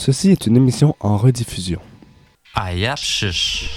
Ceci est une émission en rediffusion. Ayap shish.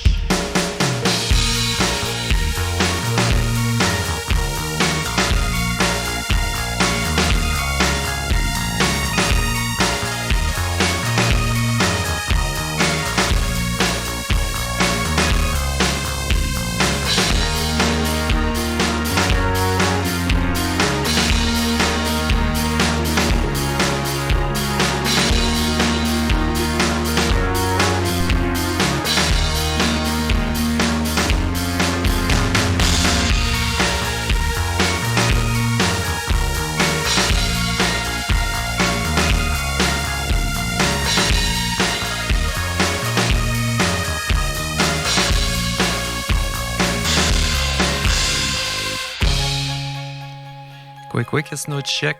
Quick, qu'est-ce que check?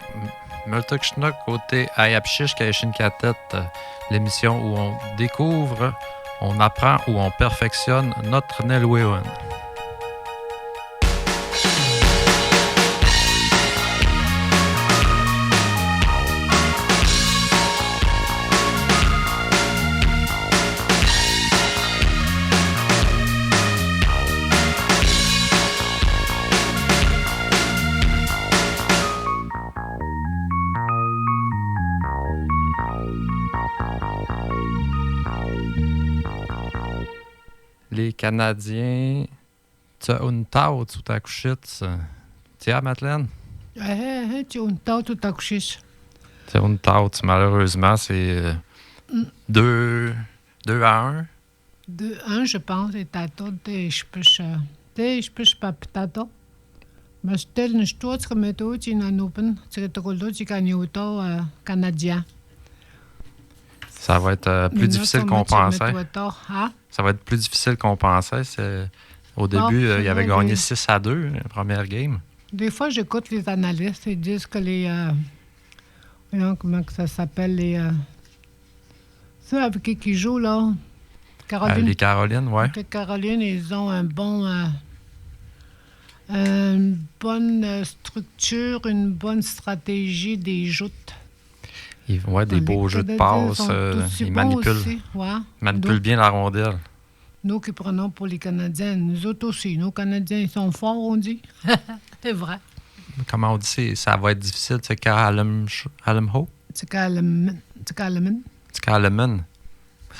Multuk Schnock, côté Ayapchish, Kaishin Katet, l'émission où on découvre, on apprend ou on perfectionne notre Nelweon. Les Canadiens, tu as une tao, tu t'as couché. Tiens, Madeleine? Tu as une tao, tu t'as couché. Tu as une tao, malheureusement, c'est 2-1. 2-1, je pense, et tato, je peux pas tato. Mais je te dis, je comme toi, tu es en open, tu es Canadien. Ça va être plus difficile qu'on pensait. Ça va être plus difficile qu'on pensait. Au début, il avait gagné 6-2, la première game. Des fois, j'écoute les analystes, ils disent que les... comment ça s'appelle? Ceux avec qui jouent, là? Caroline. Les Carolines, oui. Les Carolines, ils ont une bonne structure, une bonne stratégie des joutes. Des beaux jeux de passe. Ils manipulent bien la rondelle. Nous qui prenons pour les Canadiens, nous autres aussi. Nos Canadiens, ils sont forts, on dit. C'est vrai. Comment on dit? Ça va être difficile. C'est Kalemho? C'est Kalemen.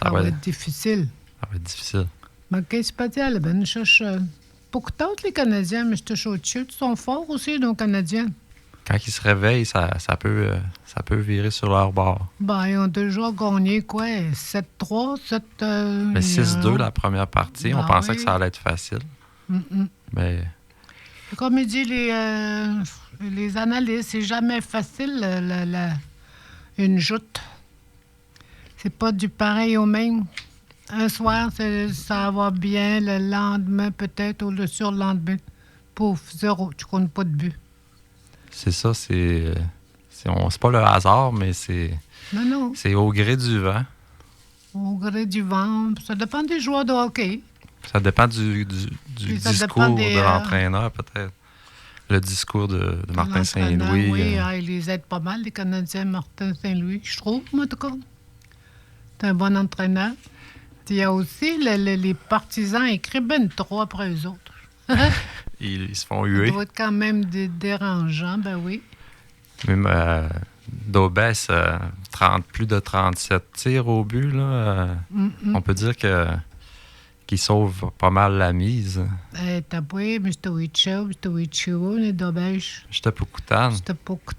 Ça va être difficile. Ça va être difficile. Mais qu'est-ce que c'est pas dit, je cherche... Pour que les Canadiens, mais je te chaud dessus. Ils sont forts aussi, nos Canadiens. Quand ils se réveillent, ça peut virer sur leur bord. Ils ont déjà gagné, 7-3, 7... Mais 6-2 la première partie. On pensait que ça allait être facile. Mais... Comme il dit les analystes, c'est jamais facile, une joute. C'est pas du pareil au même. Un soir, ça va bien. Le lendemain, peut-être, ou le surlendemain, pouf, 0, tu comptes pas de but. C'est ça, c'est pas le hasard, mais c'est au gré du vent. Au gré du vent. Ça dépend des joueurs de hockey. Ça dépend du discours de l'entraîneur, peut-être. Le discours de Martin Saint-Louis. Oui, il les aide pas mal, les Canadiens, Martin Saint-Louis, je trouve, moi, en tout cas. C'est un bon entraîneur. Il y a aussi les partisans écrivent bien trop après eux autres. Ils se font huer. Ça doit être quand même dérangeant, ben oui. Même Daubès, plus de 37 tirs au but, là. On peut dire qu'il sauve pas mal la mise. T'as pas, Mr. Wichow, les Daubès. J'étais beaucoup tard. Beaucoup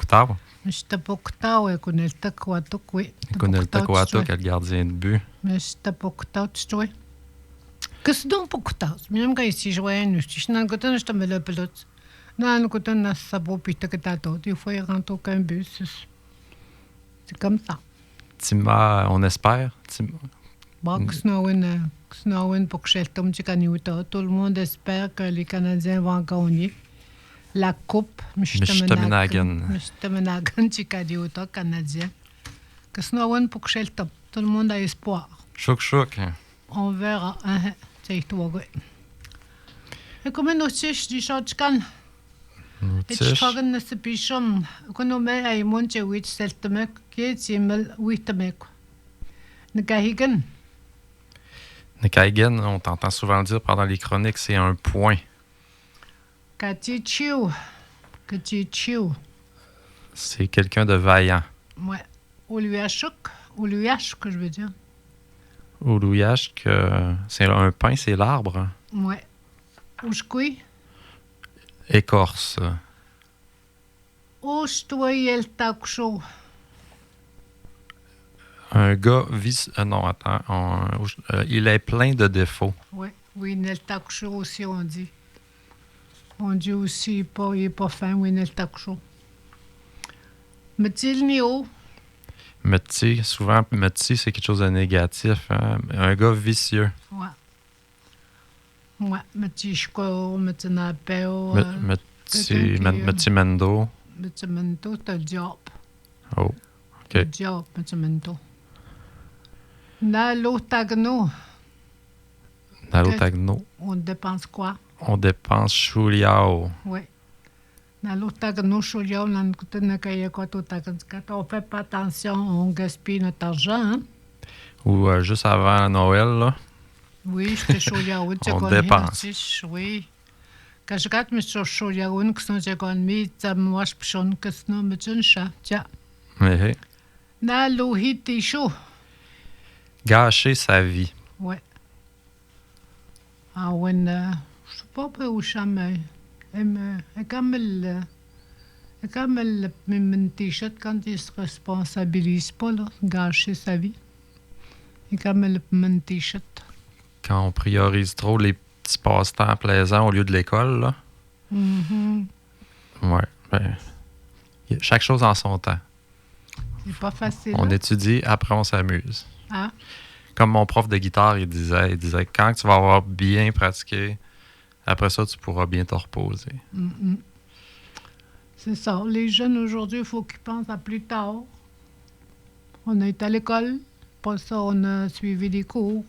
tard? J'étais beaucoup tard, il connaît le Taquatok, oui. Il connaît le Taquatok, le gardien de but. Mais j'étais beaucoup tard, tu vois. Qu'est-ce donc beaucoup tard? Même quand ils jouaient, je suis dans le côté, je te mets le pelote. Dans le côté, on a ça beau, puis t'as que t'as tout. Des fois, il rentre aucun but. C'est comme ça. Tima, on espère. Bon, que Snowin pour que je tombe du Canada. Tout le monde espère que les Canadiens vont gagner la Coupe. Michitaminagan du Canada canadien. Que Snowin pour que je tombe. Tout le monde a espoir. Chouk. On verra. C'est toi, oui. Et comment nous je dis ça, tu cannes? Noutiche. Itchagan na sa bishon. Kuno me ay monche wich seltamek ke timel witamek. Nagahigan. Nekaigen, on t'entend souvent dire pendant les chroniques, c'est un point. Katichiu. Katichiu. C'est quelqu'un de vaillant. Ouais. Oluachuk. Oluach, que je veux dire. Oulouyash, que c'est un pin, c'est l'arbre. Ouais. Ushkui. Écorce. Oshtoy el taksho. Un gars non, attends. Il est plein de défauts. Ouais. Oui, nel taksho aussi, on dit. On dit aussi, il est pas fin, oui, nel taksho. Metil nio. Métis, souvent, métis, c'est quelque chose de négatif. Hein? Un gars vicieux. Ouais. Ouais, metishko, metinapeo. Metimendo. Metimento, c'est le diable. Oh, Le OK. diable, metimento. Nalo tagno. Nalotagno. On dépense quoi? On dépense chouliao. Oui. Nalo tagno, chouliao, on fait pas attention, on gaspille notre argent. Hein? Ou juste avant Noël, là. Oui, je te chouliao. On dépense. Oui. Quand je regarde mes chouliao, que sont j'ai mis, ça me wash pichon, que sinon, me tue chat. Tiens. Mais, Nalo hiti chaud. gâcher sa vie. Ouais. Ah, ouais, je sais pas où jamais. Elle même t-shirt quand il se responsabilise pas, là, gâcher sa vie. Et comme elle même t-shirt. Quand on priorise trop les petits passe-temps plaisants au lieu de l'école, là. Mhm. Ouais. Ben, chaque chose en son temps. C'est pas facile. On hein? étudie, après on s'amuse. Ah, Comme mon prof de guitare, il disait quand tu vas avoir bien pratiqué, après ça, tu pourras bien te reposer. mhm. C'est ça. Les jeunes aujourd'hui, il faut qu'ils pensent à plus tard. On est à l'école. Après ça, on a suivi des cours.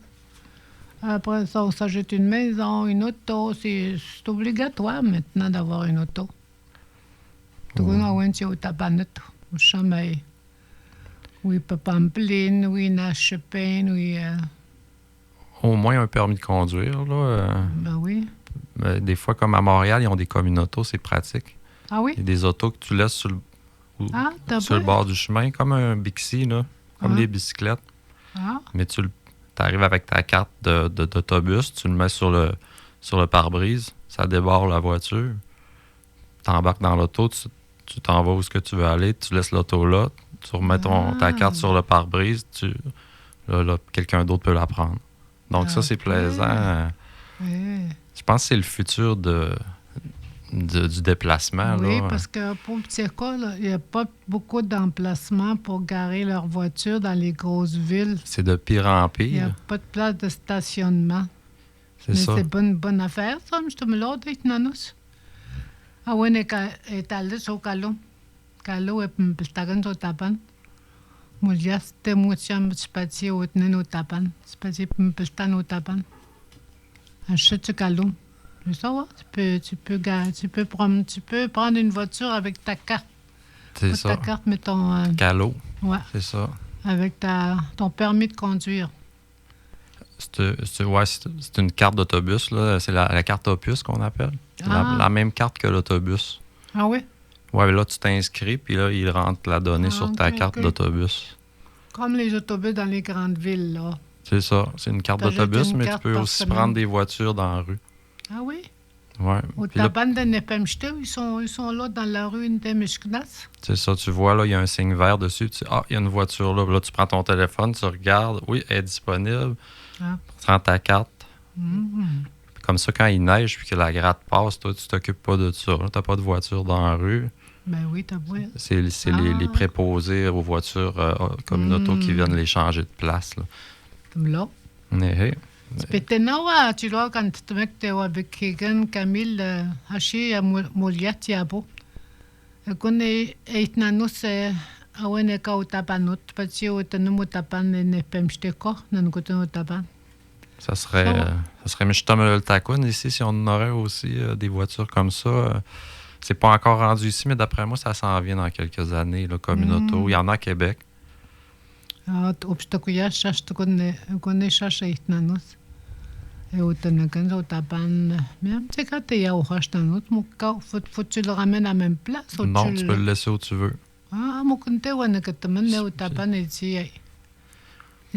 Après ça, on s'achète une maison, une auto. C'est obligatoire maintenant d'avoir une auto. Tout le monde est au tabanet, au chemin. Oui, Pampelin, oui, Nachepin, oui. Au moins un permis de conduire, là. Ben oui. Des fois, comme à Montréal, ils ont des communautos, c'est pratique. Ah oui? Il y a des autos que tu laisses sur Ah, t'as le pas? bord du chemin, comme un Bixi, là, comme Ah. les bicyclettes. Ah, Mais tu arrives avec ta carte d'autobus, tu le mets sur le pare-brise, ça débarre la voiture. Tu embarques dans l'auto, tu t'en vas où ce que tu veux aller, tu laisses l'auto là, tu remets ta carte sur le pare-brise, là, quelqu'un d'autre peut la prendre. Donc ça, c'est Ok. plaisant. oui. Je pense que c'est le futur du déplacement. Oui, là. parce que pour petit école, il n'y a pas beaucoup d'emplacements pour garer leur voiture dans les grosses villes. C'est de pire en Il n'y a pire. pas de place de stationnement. C'est Mais ça. c'est bonne affaire, ça. Je te me l'ordre, nanus. Ah oui, est allé sur Calo. Calo est un peltagan sur Tapan. Mulia, c'était moitié un petit pâtier au tenir au Tapan. C'est pâtier un peltan au Tapan. Achète ce Calo. C'est ça, ouais. Tu peux prendre une voiture avec ta carte. C'est Pas ça. ta carte, mais ton. Calo, Ouais, c'est ça. avec ton permis de conduire. C'est une carte d'autobus, là. C'est la carte Opus qu'on appelle. C'est Ah. la même carte que l'autobus. Ah oui? Ouais, mais là, tu t'inscris, puis là, il rentre la donnée Ah, sur ta ok, carte ok. d'autobus. Comme les autobus dans les grandes villes, là. C'est ça. C'est une carte T'achètes d'autobus, une mais tu carte peux par aussi semaine. prendre des voitures dans la rue. Ah oui? Ouais. Au Puis là, Taban de Nepemchte, ils sont là dans la rue de Mishknas. c'est ça, tu vois, là, il y a un signe vert dessus. Tu dis, il y a une voiture là. Là, tu prends ton téléphone, tu regardes. Oui, elle est disponible. Ah. Tu prends ta carte. Mhm. Comme ça, quand il neige puis que la gratte passe, toi, tu t'occupes pas de ça. Tu n'as pas de voiture dans la rue. Ben oui, t'as vu. C'est Ah. les préposés aux voitures comme une auto qui viennent les changer de place. Là. Comme là. Mais, Spetenawa, tu vois, quand tu te mets avec Kegan, Camille, Hachi, Moliat, Tiabo. Quand est nanus, aweneka au Tabanot, parce au Tanum au Taban, Nepemchte, Nangotan au Taban. ça serait Mishtam le Takun ici, si on en aurait aussi des voitures comme ça. C'est pas encore rendu ici, mais d'après moi, ça s'en vient dans quelques années, là, comme une auto. Il y en a à Québec. Obstakuya shashtukone shashaitanus. Eutanakan Zotapan. Bien, c'est quand tu es au Hashtanut, faut que tu le ramènes à la même place. Non, tu peux le laisser où tu veux. Ah, mon conte, on a que tu m'en au tapan et tu Et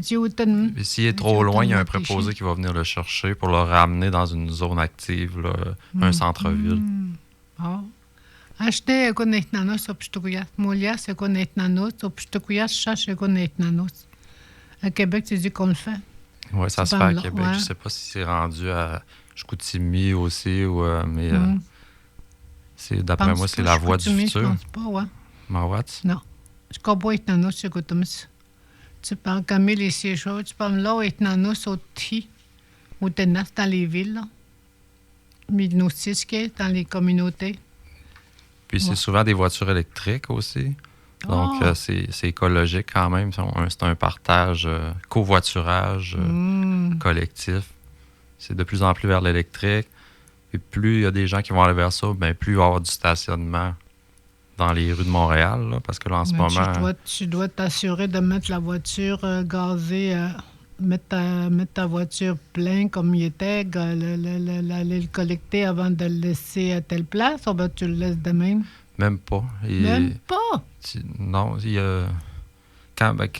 s'il est trop loin, il y a un préposé qui va venir le chercher pour le ramener dans une zone active, là, un centre-ville. Ah. Acheter connaître obstakuya. Molia, c'est connaître obstakuya, chasse connaître. À Québec, tu dis qu'on le fait. Oui, ça se fait à Québec. Ouais. Je ne sais pas si c'est rendu à Chicoutimi aussi, mais c'est, d'après moi, c'est la voie du futur. Je pense pas, ouais. Mawatz? Non. Je comprends etnanos, c'est comme ça. Tu parles comme les sièges, tu parles là, etnanos au Ti, ou tenas dans les villes, Midnoustiske, dans les communautés. Puis c'est souvent des voitures électriques aussi. Donc, c'est écologique quand même. C'est un partage, covoiturage collectif. C'est de plus en plus vers l'électrique. Et plus il y a des gens qui vont aller vers ça, bien, plus il va y avoir du stationnement dans les rues de Montréal. Là, parce que là, en ce moment... Tu dois t'assurer de mettre la voiture gazée, mettre ta voiture pleine comme il était, aller le collecter avant de le laisser à telle place, ou bien tu le laisses de même? Même pas. Même pas? Non,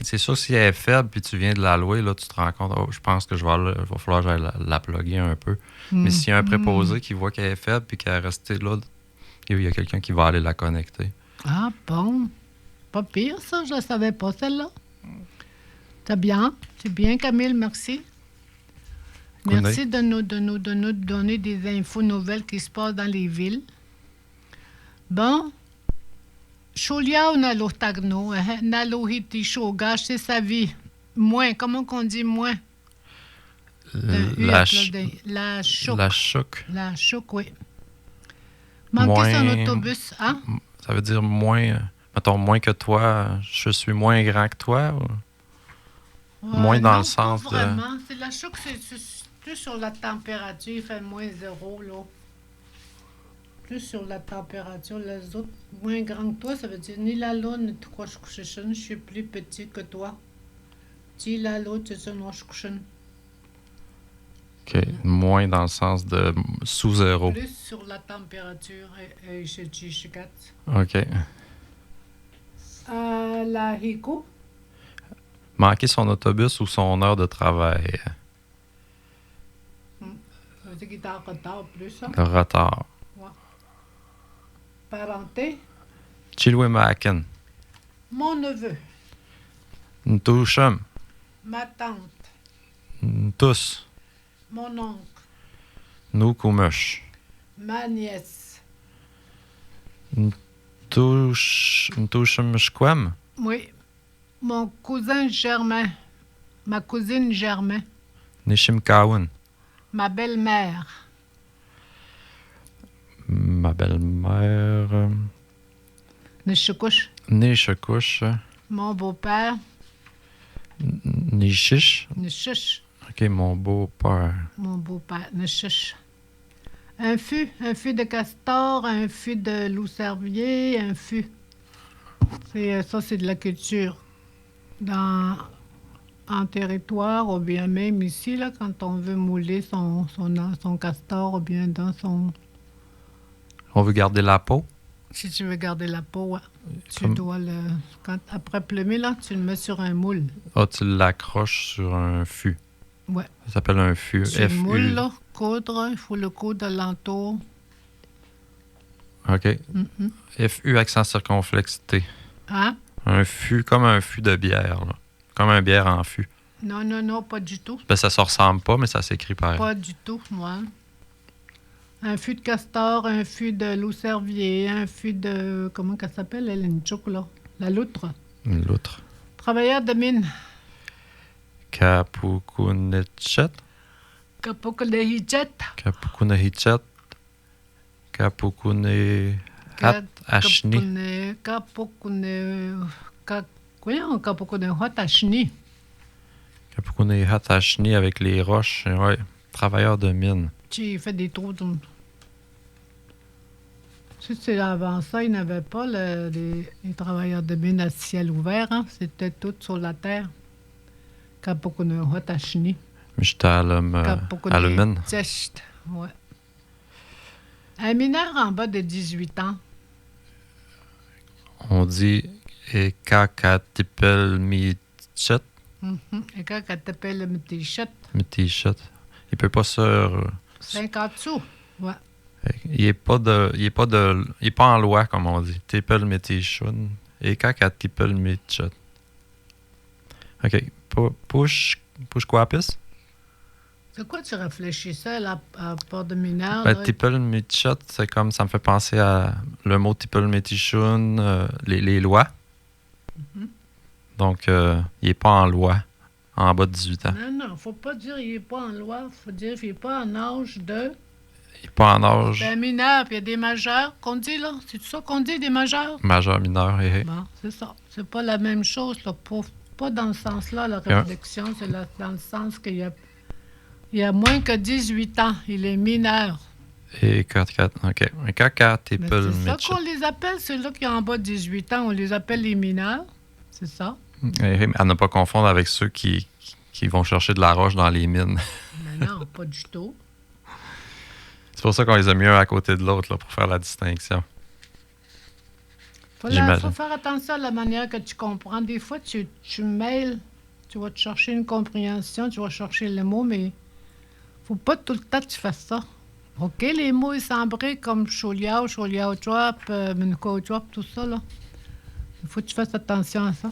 c'est sûr, si elle est faible puis tu viens de la louer, là, tu te rends compte, je pense que il va falloir que j'aille la plugger un peu. Mais s'il y a un préposé qui voit qu'elle est faible puis qu'elle est restée là, il y a quelqu'un qui va aller la connecter. Ah bon? Pas pire, ça. Je ne savais pas, celle-là. C'est bien, Camille, merci. Merci de nous donner des infos nouvelles qui se passent dans les villes. Bon, Cholia ou Nalo Tagno, Nalo Hiti Shoga, c'est sa vie. Moins, comment qu'on dit moins? La chouk. La chouk, oui. Manquer son autobus, hein? Ça veut dire moins, mettons, moins que toi, je suis moins grand que toi? Ou? Moins dans le sens de... vraiment. C'est la chouk, c'est plus sur la température, il fait moins 0, là. Plus sur la température, les autres moins grands que toi, ça veut dire ni la lune, je suis plus petit que toi. Ni la lune, tu sais, je suis OK. Moins dans le sens de sous 0. Plus sur la température et je dis OK. La Rico. Manquer son autobus ou son heure de travail? Ça veut dire qu'il est en retard plus, hein? Le retard. Ouais. Parenté. Chilwemaken. Mon neveu. Ntouchum. Ma tante. Tous. Mon oncle. Noukoumesh. Ma nièce. Ntouchumshkwem. Oui. Mon cousin Germain. Ma cousine Germain. Nishimkaoun. Ma belle-mère. Ma belle-mère. Nishikush. Nishikush. Mon beau-père. Nishish. Nishish. OK, mon beau-père. Mon beau-père, Nishish. Un fût de castor, un fût de loup-cervier, un fût. Ça, c'est de la culture. En territoire, ou bien même ici, là, quand on veut mouler son castor, ou bien dans son... On veut garder la peau? Si tu veux garder la peau, ouais. Tu dois après plumer, là, tu le mets sur un moule. Ah, tu l'accroches sur un fût. Ouais. Ça s'appelle un fût. Tu le moules, là, coudre, il faut le coudre alentour. OK. FU, accent circonflexe T. Hein? Un fût, comme un fût de bière, là. Comme un bière en fût. Non, pas du tout. Ben, ça se ressemble pas, mais ça s'écrit pareil. Pas du tout, moi. Un fût de castor, un fût de loup-cervier, un fût de... Comment qu'elle s'appelle, elle, une chouk, là? La loutre. Une loutre. Travailleur de mine. Kapukunechet. Kapukunehichet. Kapukunehichet. Kapukunehat Ashni. Kapukunehat Ashni. Kapukunehat Ashni avec les roches. Ouais. Travailleur de mine. Tu fais des trous. Tu sais, avant ça, ils n'avaient pas les travailleurs de mine à ciel ouvert. Hein? C'était tout sur la terre. Kapokune Hotashini. Alumin. Test. Ouais. Un mineur en bas de 18 ans. On dit Ekakatipel Michet. Et quand elle t'appelle le t-shirt, Michet. Il peut pas se. 50 sous. Ouais. Il est pas en loi, comme on dit. Tipel Mitichun. Ekakatipel Michet. OK. Push quoi, pis? C'est quoi tu réfléchissais là, à part de mineur? Ben, Tipel Michet, c'est comme ça me fait penser à le mot Tipel Mitichun, les lois. Donc, il n'est pas en loi, en bas de 18 ans. Non, faut pas dire qu'il n'est pas en loi. Faut dire qu'il n'est pas en âge de. Il n'est pas en âge. C'est un mineur, puis il y a des majeurs qu'on dit, là. C'est ça qu'on dit, des majeurs? Majeur, mineur, Bon, c'est ça. C'est pas la même chose, là. Pas dans le sens-là, la réflexion. C'est dans le sens qu'il y a moins que 18 ans. Il est mineur. Et 4, OK. Et 4, Tipel C'est ça Michet. qu'on les appelle, ceux-là qui ont en bas de 18 ans. On les appelle les mineurs. C'est ça. À ne pas confondre avec ceux qui vont chercher de la roche dans les mines. Mais non, pas du tout. C'est pour ça qu'on les a mis un à côté de l'autre, là, pour faire la distinction. Faut J'imagine. faire attention à la manière que tu comprends. Des fois, tu mêles, tu vas te chercher une compréhension, tu vas chercher le mot, mais faut pas tout le temps que tu fasses ça. OK, les mots, ils s'embriquent comme choliao, chop, menko chop, tout ça, là. Il faut que tu fasses attention à ça.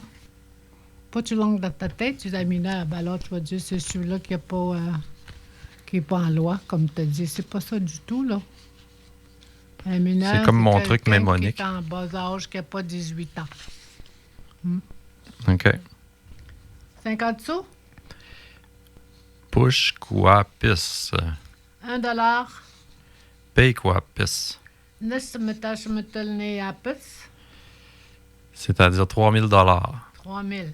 Pas tu langues dans ta tête, tu as mineur. Ben alors, tu vas dire, c'est celui-là qui n'est pas en loi, comme tu as dit. C'est pas ça du tout, là. Un mineur, C'est comme mon truc quelqu'un mémonique. qui est en bas âge, qui n'a pas 18 ans. OK. 50 sous? Push quoi, pis. $1. Paye quoi, pis. C'est-à-dire 3000 $. 3000.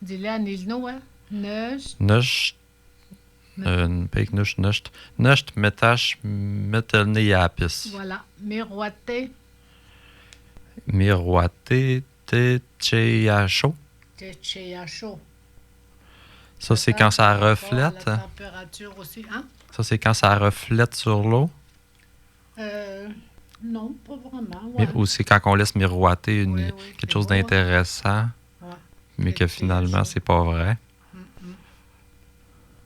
Dis-le à Nilno, hein? Nusht. Paye nusht. Nusht metash metelneyapis. Voilà. Miroiter. Miroiter te cheyacho. Chaud. Ça, c'est quand ça reflète. La température aussi, hein? Ça, c'est quand ça reflète sur l'eau. Non, pas vraiment. Ouais. Ou c'est quand on laisse miroiter Oui, quelque c'est chose beau, d'intéressant, Ouais. mais que finalement, c'est pas vrai.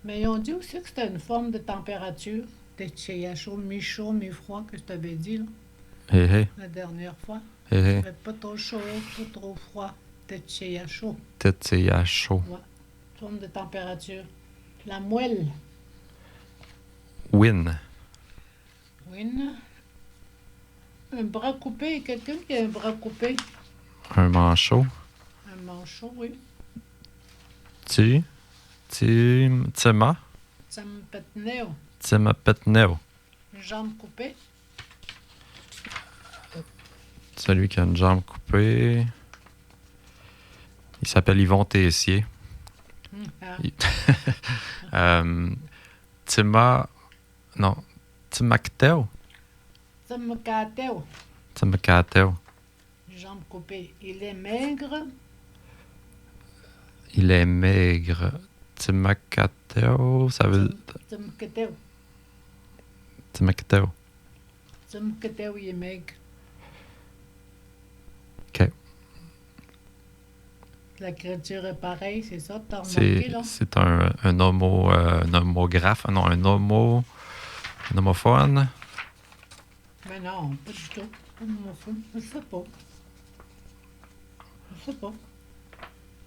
Mais ils ont dit aussi que c'était une forme de température. C'était chaud, mi-chaud, mi-froid, que je t'avais dit là, la dernière fois. Pas trop chaud, pas trop froid. C'était chaud. Peut-être c'est à chaud. Ouais. Forme de température. La moelle. Win. Win. Un bras coupé. Quelqu'un qui a un bras coupé. Un manchot. Un manchot, oui. Tima. Tsampetneo. Tima petneo. Une jambe coupée. Celui qui a une jambe coupée. Il s'appelle Yvon Tessier. Tima. Non. Timacteo. Tsamkateo. Timacateo. Jambe coupée. Il est maigre. Il est maigre. Timacateo, ça veut. Tsamkateo. Timacteo. Tsamkateo, il est maigre. OK. La créature est pareille, c'est ça? T'as remarqué, là? C'est un homographe. Non, un homophone. Mais non, pas du tout. Pas de homophone. Je sais pas. Je sais pas.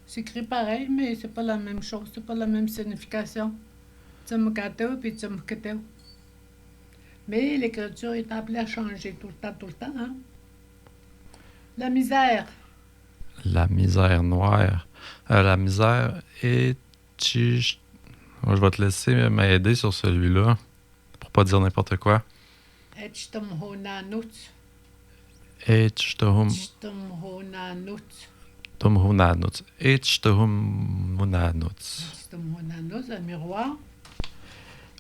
C'est écrit pareil, mais c'est pas la même chose. C'est pas la même signification. Tsamkateo puis Tsamkateo. Mais l'écriture est appelée à changer tout le temps, hein? La misère. La misère noire. La misère est... Moi, je vais te laisser m'aider sur celui-là, pour pas dire n'importe quoi. Echtumhonanut. Echtohum... Echtumhonanut. Tumhunanut. Echtohumunanut. Echtumhonanut, un miroir.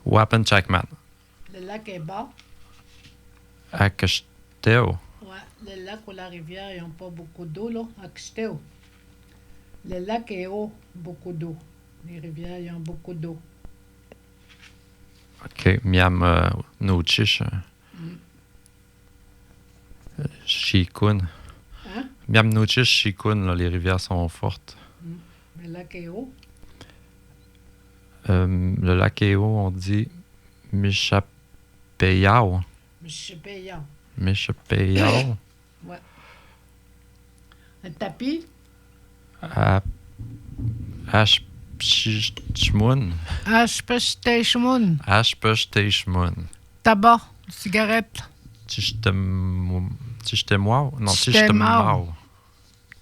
Wapen Jackman. Le lac est bas. Akashteo. Ouais, les lacs ou la rivière, ils n'ont pas beaucoup d'eau, là, à Kchteo. Les lacs est haut, beaucoup d'eau. Les rivières, ils ont beaucoup d'eau. OK. Miam Nochish. Shikun. Hein? Miam Nochish, Shikun, là, les rivières sont fortes. Les lacs est haut. Le lac est haut, on dit Mishapeyao. Je sais pas, hier. Mishapeyao. Ouais. Un tapis, Ashpshmun. Ashpeshteshmun. Ashpshteshmun. Tabac, cigarette, Tishtemwao. Non, Tishtemau.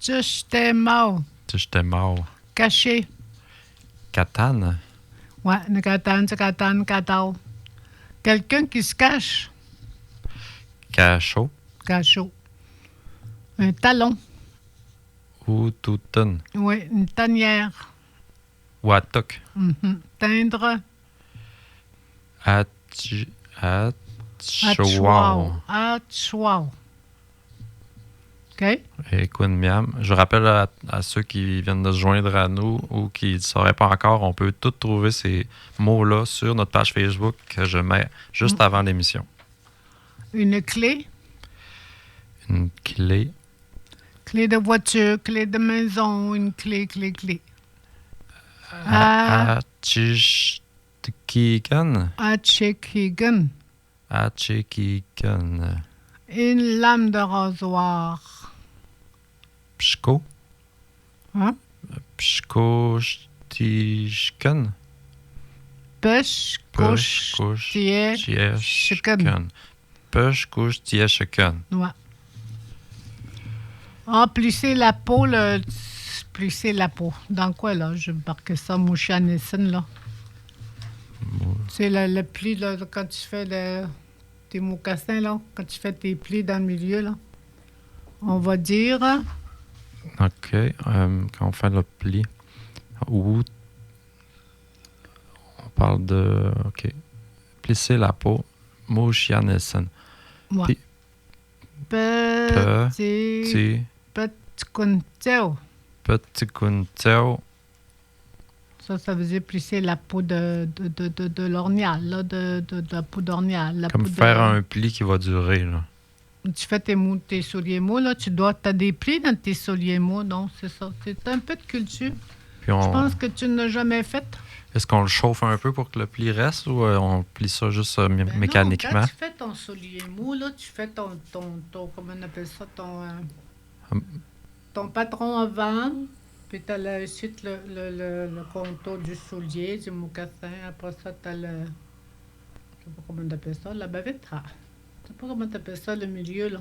Tishtemau. Tishtemau. Tishtemau. Caché. Katan. Ouais, Nakatan, Sakatan, Katao. Quelqu'un qui se cache. Kasho. Cachot. Un talon. Ututen. Oui, une tanière. Watok. Teindre. Atchouao. Atchouao. OK? Et Kunmiam. Je rappelle à ceux qui viennent de se joindre à nous ou qui ne sauraient pas encore, on peut tous trouver ces mots-là sur notre page Facebook que je mets juste avant l'émission. Une clé. Une clé. Clé de voiture, clé de maison, une clé. Achishtikikan. Atchekigan. Achikikan. Une lame de rasoir. Pshko. Hein? Pshkochtishkan. Pêche, couche, tiers, chicken. Pshkochtishkan. Ouais. Ah, plisser la peau, plisser la peau. Dans quoi, là? Je marque ça, Mouchanesson, là. C'est le pli, là, quand tu fais tes mocassins, là, quand tu fais tes plis dans le milieu, là. On va dire... OK. Quand on fait le pli, ou on parle de... OK. Plisser la peau, Mouchianessen. Ouais. Petit kunteo. Petit kunteo. Ça veut dire plisser la peau de l'ornial, là, de la peau d'ornial. Comme faire un pli qui va durer, là. Tu fais tes souliers mous, là, t'as des plis dans tes souliers mous, donc c'est ça. C'est un peu de culture. Puis Je pense que tu n'as jamais fait. Est-ce qu'on le chauffe un peu pour que le pli reste ou on plie ça juste mécaniquement? Non, quand tu fais ton soulier mou, là, tu fais ton comment on appelle ça, ton patron avant, puis tu as ensuite le contour du soulier, du mocassin. Après ça, tu as je sais pas comment on appelle ça, la bavette. Je sais pas comment tu appelles ça, le milieu, là.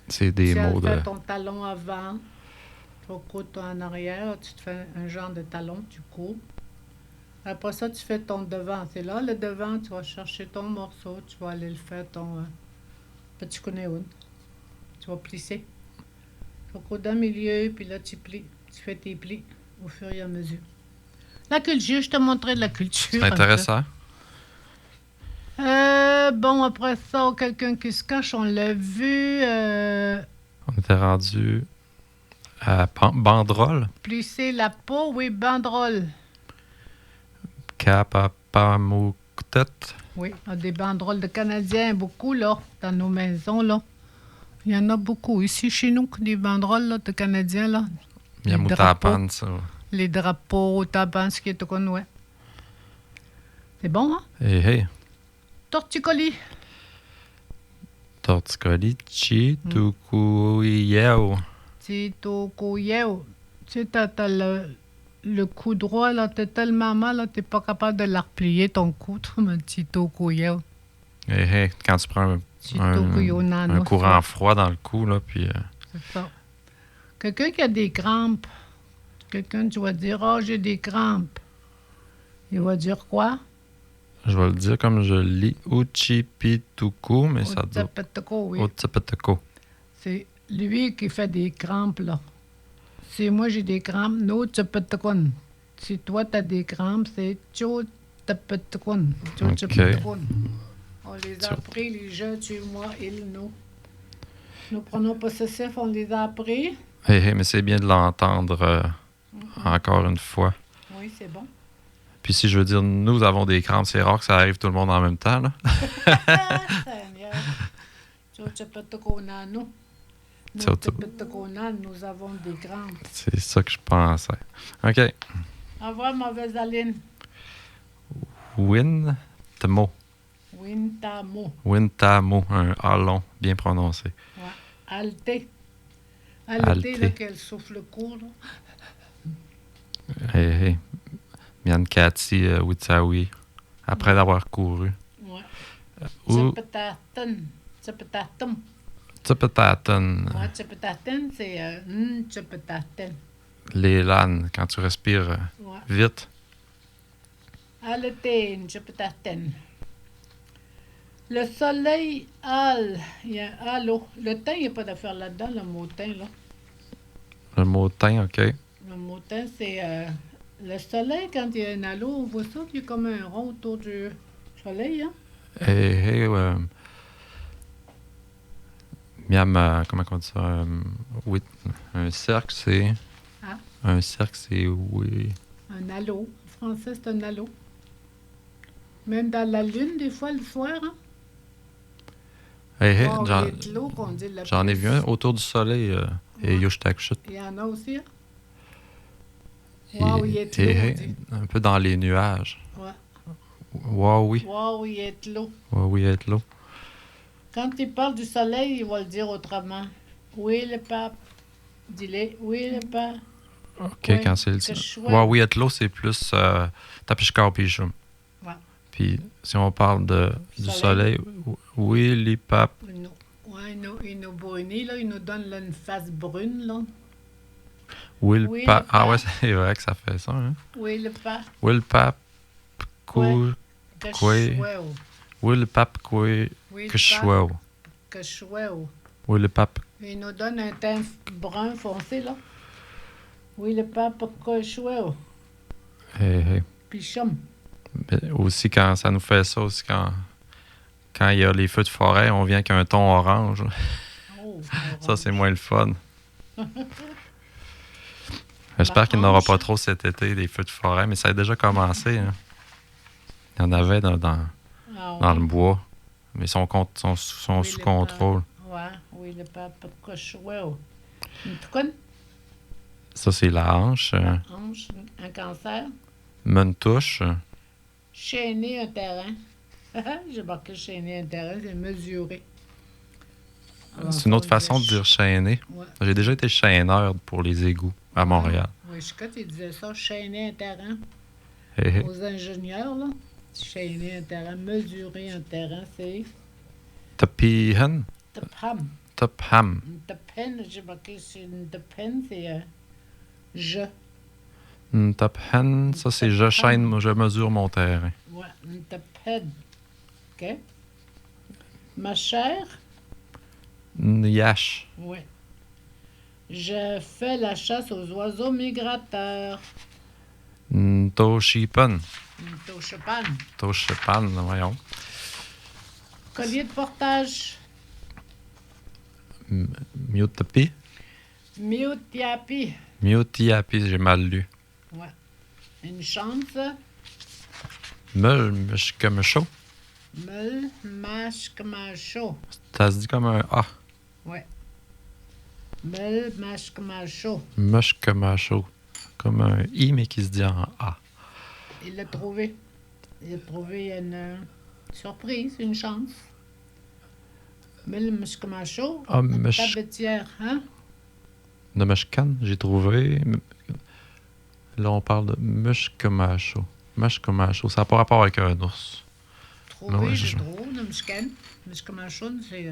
C'est des mots Tu de... fais ton talon avant, tu cours en arrière, tu te fais un genre de talon, tu cours. Après ça, tu fais ton devant. C'est là, le devant, tu vas chercher ton morceau, tu vas aller le faire ton petit conéon. Tu vas plisser. Tu vas courir dans le milieu, puis là, tu plies. Tu fais tes plis au fur et à mesure. La culture, je te montrais de la culture. C'est intéressant. Bon, après ça, quelqu'un qui se cache, on l'a vu. On était rendu à banderole. Plisser la peau, oui, banderole. Kapapamuktet. Oui, on a des banderoles de Canadiens, beaucoup, là, dans nos maisons, là. Il y en a beaucoup. Ici, chez nous, des banderoles là, de Canadiens, là. Yamutapan, ça. Les drapeaux, taban, ce qui est tout qu'on ouais. C'est bon, hein? Hey. Torticolis. Torticolis, Chitukuiyeo. Chitukuiyeo. Tu sais, t'as le cou droit, là, t'es tellement mal, là, t'es pas capable de la replier, ton cou, mon Chitukuiyeo. Hey. Quand tu prends un courant froid dans le cou, là, puis... C'est ça. Quelqu'un qui a des crampes, quelqu'un, tu vas dire, oh, j'ai des crampes. Il va dire quoi? Je vais le dire comme je le lis. Uchipituku, mais ça doit... Oui. Uchipituku. C'est lui qui fait des crampes, là. Si moi j'ai des crampes, no Uchipituku. Si toi t'as des crampes, c'est Uchipituku. OK. On les a appris, les jeux, tu, moi, il, nous. Nos pronoms possessifs, on les a appris. Mais c'est bien de l'entendre encore une fois. Oui, c'est bon. Puis si je veux dire, nous avons des crampes, c'est rare que ça arrive tout le monde en même temps, là. Seigneur. Tchotchapetokonano. Nous avons des crampes. C'est ça que je pensais. OK. Au revoir, mauvaise Aline. Wintamo. Wintamo. Wintamo, un A long, bien prononcé. Ouais. Alté. Alté. Alté, là, qu'elle souffle court, là. Miankati, Witsawi, après d'avoir couru. Ouais. Ou Tchepetaten. Tchepetatum. Tsupetaten, Ouais, tchepetaten, c'est tchepetaten. les lanes, quand tu respires Ouais. vite. Alté, tchepetaten. Le soleil, al. Il y a un halo. Le teint, il n'y a pas d'affaire là-dedans, le mot teint, là. Le mot teint, OK. Le mot teint, c'est le soleil, quand il y a un halo, on voit ça, puis il y a comme un rond autour du soleil, hein? Miam, comment on dit ça? Oui, un cercle, c'est... Ah. Un cercle, c'est... Oui. Un halo. En français, c'est un halo. Même dans la lune, des fois, le soir, hein? Oh, J'en ai vu un autour du soleil, et Yushtakshut. Il y en a aussi, hein? Wow, il est l'eau. Un peu dans les nuages. Ouais. Wow, oui. Wow, il est l'eau. Wow, oui, être l'eau. Quand il parle du soleil, il va le dire autrement. Oui, le pape. Dis-le. Oui, le pape. OK, Ouais, quand c'est le... Wow, oui, être l'eau, c'est plus Tapishkar Pishum. Ouais. Puis, si on parle du soleil, oui, les papes. Oui, il nous brunit, là. Il nous donne là, une face brune, là. Oui, le Oui, pape. le Ah ouais, pape. c'est vrai que ça fait ça, hein? Oui, le pape. Oui, le pape. Ouais. Koué. Oui, le pape. Koué. Oui, Keshweo. Keshweo. Oui, le pape. Il nous donne un teint brun foncé, là. Oui, le pape Keshweo. Pichum. Aussi, quand ça nous fait ça, aussi, quand il y a les feux de forêt, on vient qu'un ton orange. Oh, Ça, c'est moins le fun. J'espère qu'il n'y en aura pas trop cet été, des feux de forêt, mais ça a déjà commencé. Hein. Il y en avait dans le bois, mais ils sont oui, sous contrôle. Oui, le pape Keshweo. Ça, c'est la hanche. Hanche, un cancer. Mentouche. Chaîner un terrain. J'ai marqué chaîner un terrain, c'est mesurer. C'est une autre façon de dire chaîner. Ouais. J'ai déjà été chaîneur pour les égouts à Montréal. Oui, je crois que tu disais ça, chaîner un terrain. Aux ingénieurs, là. Chaîner un terrain, mesurer un terrain, c'est... Tapihan. Tapham. Tapham. Tapen, j'ai marqué, c'est une tapen, c'est je. Taphan, ça c'est je chaîne, je mesure mon terrain. Ouais, une taped. OK. Ma chère. Yash. Oui. Je fais la chasse aux oiseaux migrateurs. Toshipan. Toshepan. Toshipan, voyons. Collier de portage. Miutapi. Miutiapi. Miutiapi, j'ai mal lu. Ouais. Une chance. Meshkemesho. Meul, mashkmacho. Ça se dit comme un A. Ouais. Meul, mashkmacho. Meshkemesho. Comme un I, mais qui se dit en A. Il l'a trouvé. Il a trouvé une surprise, une chance. Meul, mashkmacho. Ah, Une tabatière, hein? De Meshkan, j'ai trouvé. Là, on parle de Meshkemacho. Meshkemacho, ça n'a pas rapport avec un ours. Trouvé, je trouve, de Meshkan. Meshkmacho, c'est...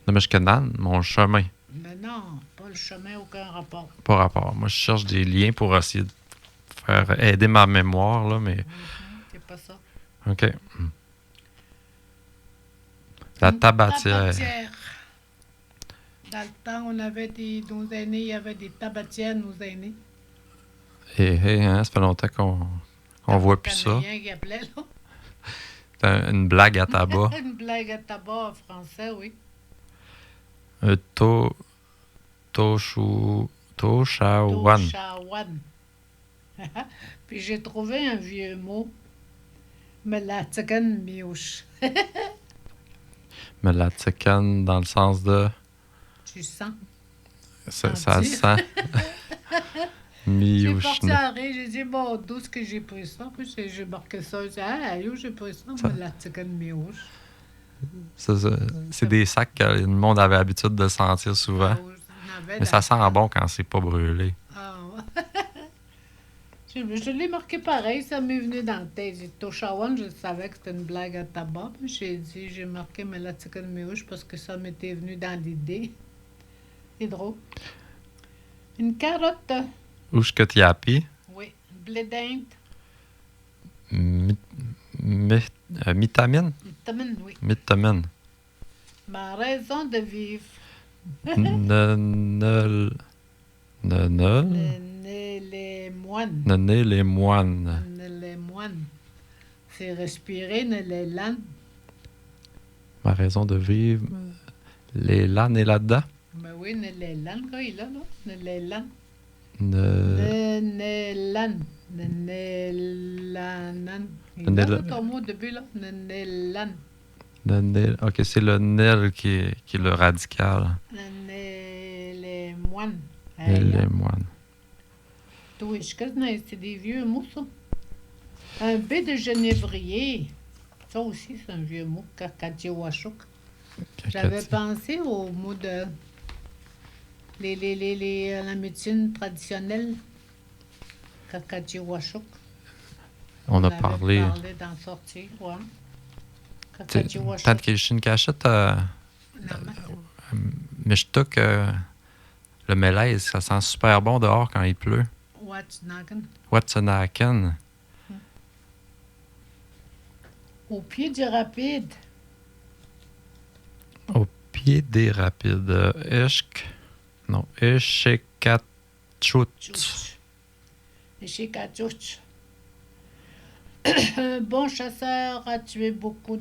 De Meshkanan, mon chemin. Mais non, pas le chemin, aucun rapport. Pas rapport. Moi, je cherche des liens pour essayer de faire aider ma mémoire, là, mais... C'est pas ça. OK. La tabatière. Dans le temps, on avait nos aînés, il y avait des tabatières, nos aînés. Hein, ça fait longtemps qu'on voit plus ça. Qui appelait, là. C'est une blague à tabac. Une blague à tabac en français, oui. Toshawan. Toshawan. Puis j'ai trouvé un vieux mot. Melatigan miouche. Melatikan dans le sens de... Tu sens? Ça Senti. sent. J'ai parti Miouche. à rire, j'ai dit, bon, d'où est-ce que j'ai pris ça? Puis j'ai marqué ça, j'ai dit, ah, où j'ai pris ça? Melatigan miouche. C'est des sacs que le monde avait l'habitude de sentir souvent. Mais ça sent bon quand c'est pas brûlé. Ah, ouais. Je l'ai marqué pareil, ça m'est venu dans la tête. J'ai dit, Toshawan, je savais que c'était une blague à tabac. Puis j'ai marqué Melatigan miouche parce que ça m'était venu dans l'idée. C'est drôle. Une carotte. Ushkatiapi. Oui. Une blé d'Inde. Vitamine. Vitamine, oui. Vitamine. Ma raison de vivre. Nenel. Les moines. Nené les moines. Les moines. C'est respirer, les lannes. Ma raison de vivre. Les lannes est là-dedans. Ben oui, les lannes, quand il est là, les lannes. Ne... Nelan. Nelanan. Il Nel- y a ton mot au début, là. Nelan. Ok, c'est le nel qui est le radical. Les moines. Les moines. Toi, c'est des vieux mots, ça. Un B de genévrier. Ça aussi, c'est un vieux mot. Kakatiwashuk. J'avais pensé au mot de la médecine traditionnelle. Kakatiwashuk. On a avait parlé. d'en sortir, ouais. Tant Kakatiwashuk. que je cachette, mais je trouve que le mélèze, ça sent super bon dehors quand il pleut. Watsnagan. Watsonaken. Au pied du rapide. Au pied des rapides. Non, Eshekatchut. Tchouch. Et chez Katchouch. Un bon chasseur a tué beaucoup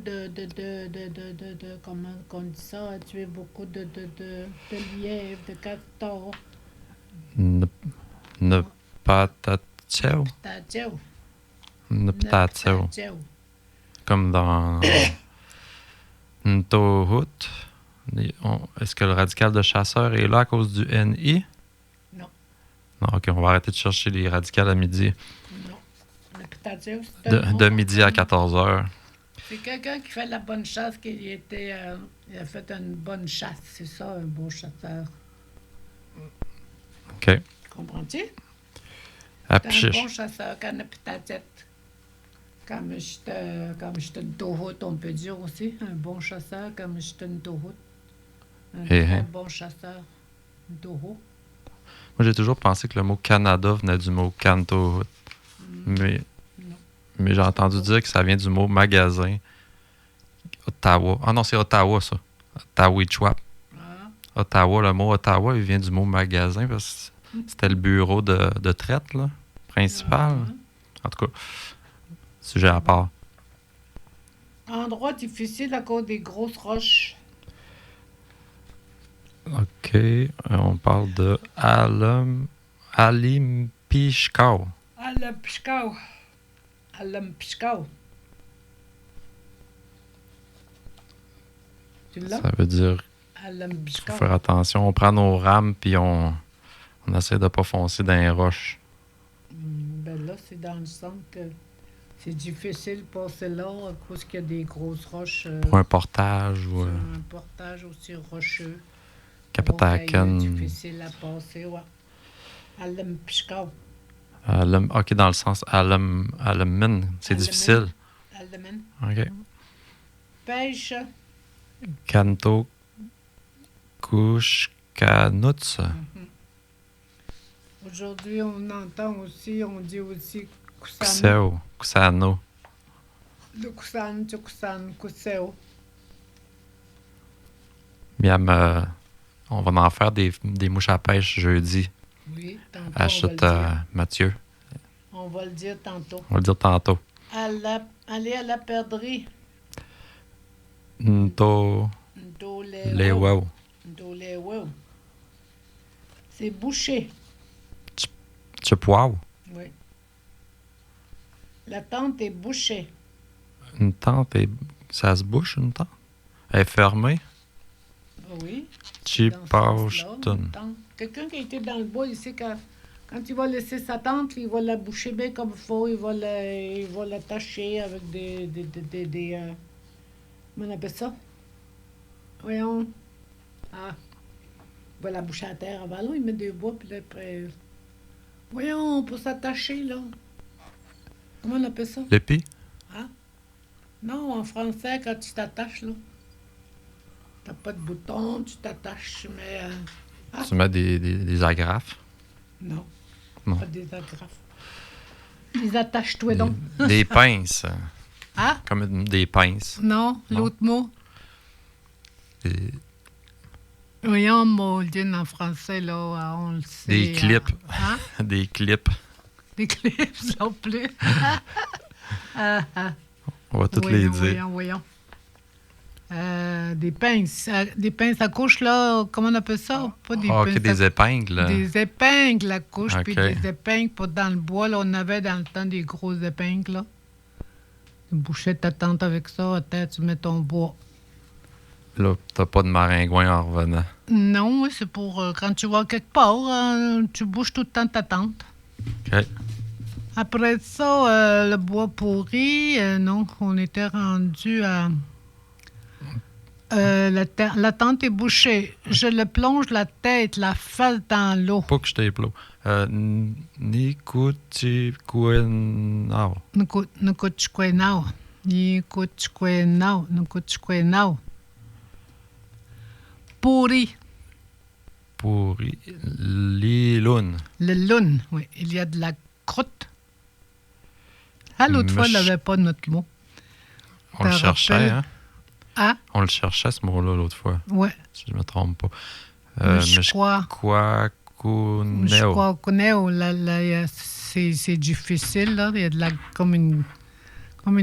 comment on dit ça, a tué beaucoup de lièvres, de castors. Nepatachew. Tatchou. Neptachew. Comme dans Ntohut. Est-ce que le radical de chasseur est là à cause du NI? Non. Non, ok, on va arrêter de chercher les radicales à midi. Non. Le Tatchou, c'est un De nom. midi à 14h. C'est quelqu'un qui fait la bonne chasse, il a fait une bonne chasse. C'est ça, un bon chasseur. OK. Comprends-tu? C'est un Apchiche. bon chasseur, quand a peut-être. Comme je une tauroute, on peut dire aussi. Un bon chasseur, comme je une tauroute. Un très bon chasseur. Une taureau. Moi, j'ai toujours pensé que le mot Canada venait du mot Cantohut. Mais j'ai entendu dire que ça vient du mot magasin. Ottawa. Ah non, c'est Ottawa, ça. Ottawa-Chouap. Ah, Ottawa, le mot Ottawa, il vient du mot magasin parce que c'était le bureau de traite, là, principal. En tout cas, sujet à part. endroit difficile à cause des grosses roches. OK. On parle de Alimpishkau. Alampishkau. Alampishkau. Tu l'as? Ça veut dire qu'il Alampishkau. faut faire attention. On prend nos rames puis on essaie de pas foncer dans les roches. Ben là, c'est dans le sens que c'est difficile de passer là à cause qu'il y a des grosses roches. Pour un portage ou... sur un portage aussi rocheux. Kapataken. Difficile à passer, ouais. Alampishkau. OK, dans le sens Alamin. C'est difficile. Alamin. OK. Pêche. Kanto Kushkanuts. Aujourd'hui, on entend aussi, on dit aussi Kusano. Kuseo. Kusano. Le Kusan, Kuseo. Miam, on va en faire des mouches à pêche jeudi. Oui, tantôt. Achète on va le dire. Mathieu. On va le dire tantôt. On va le dire tantôt. Aller à la perdrix. Nto Do les wow. Ndolé, wow. C'est bouché. Tchipwaw. Oui. La tente est bouchée. Une tente, ça se bouche, une tente? Elle est fermée? Oui. Chipawston. Quelqu'un qui a été dans le bois, il sait que quand il va laisser sa tente, il va la boucher bien comme il faut. Il va l'attacher avec des comment on appelle ça? Voyons. Ah. Il va la boucher à terre avant. Là, il met des bois, puis là, après... Voyons, pour s'attacher, là. Comment on appelle ça? L'épi? Hein? Non, en français, quand tu t'attaches, là. T'as pas de bouton, tu t'attaches, mais... Tu mets des agrafes? Non, Non. pas des agrafes. Ils attachent toi donc. Des pinces. Ah? Comme des pinces. Non, Non. l'autre mot. Des, Voyons, Maudine en français, là, on le sait. des clips. Hein? Des clips. Des clips non plus. On va toutes les dire. Voyons. Des pinces. Des pinces à couche, là, comment on appelle ça? Pas des OK, pinces des épingles. Des épingles à couche, puis OK. des épingles pour dans le bois. Là, on avait dans le temps des grosses épingles. Là. Tu bouchais ta tente avec ça, à terre, tu mets ton bois. Là, t'as pas de maringouin en revenant. Non, c'est pour quand tu vas quelque part, tu bouges tout le temps ta tente. OK. Après ça, le bois pourri, non, on était rendu à... la tente est bouchée. Je le plonge la tête, la face dans l'eau. Pas que je t'éplo. Nikuchikuenao. Nukuchkwenao. Nukuchkwenao. Pourri. Pourri. Lilun. Le lune, oui. Il y a de la croûte. Ah, l'autre fois, on n'avait pas notre mot. On le Te cherchait, rappelles? hein? Ah, On le cherchait, ce mot-là, l'autre fois. ouais. Si je me trompe pas. Mishkwakuneo. Mishkwakuneo. C'est difficile, là. Il y a de la... comme une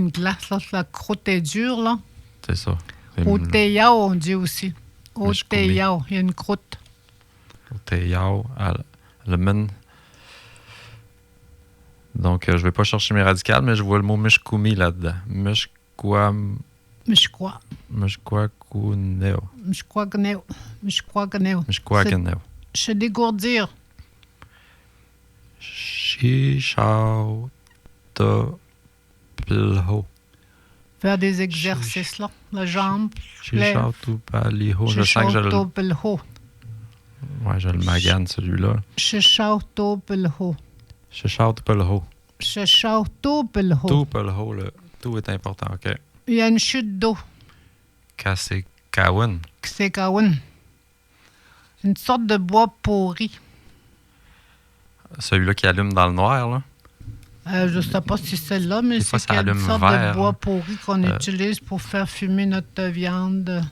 glace, là. La croûte est dure, là. C'est ça. Oteyao, on dit aussi. Mishkumi. Oteyao, il y a une croûte. Oteyao. Le men. Donc, je vais pas chercher mes radicales, mais je vois le mot mishkumi là-dedans. Mishkwakuneo. Mishkwakuneo. Mishkwakuneo. Mishkwakuneo. Se dégourdir. Shishao Pilho. Faire des exercices, là. La jambe. Shishao Paliho. Je sens que je le... Ouais, je le magane, celui-là. Shishao Pilho. Shishao Pilho. Shishao Pilho. Tout Pilho, le tout est important, OK. Il y a une chute d'eau. Kasekawan. Ksekawan. Une sorte de bois pourri. Celui-là qui allume dans le noir, là. Je ne sais pas si c'est là, mais Des fois, c'est ça une allume sorte vert, de bois hein. pourri qu'on utilise pour faire fumer notre viande.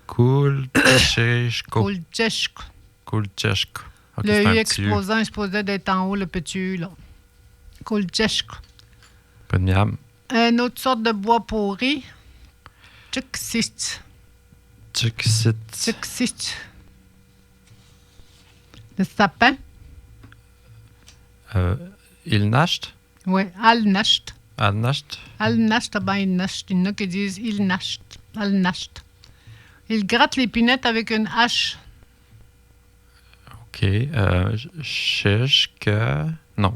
Kulcheshko. Kulcheshko. Kulcheshko. OK, Le c'est U un petit U. exposant est supposé d'être en haut, le petit U, là. Kulcheshko. Pas de miam. Une autre sorte de bois pourri. Tchuksit. Tchuksit. Tchuksit. Le sapin. Ilnasht. Oui, Alnasht. Alnasht. Alnasht, ben Ilnasht. Il y en a qui disent Ilnasht. Alnasht. Il gratte l'épinette avec une hache. OK. Sheshka. Non.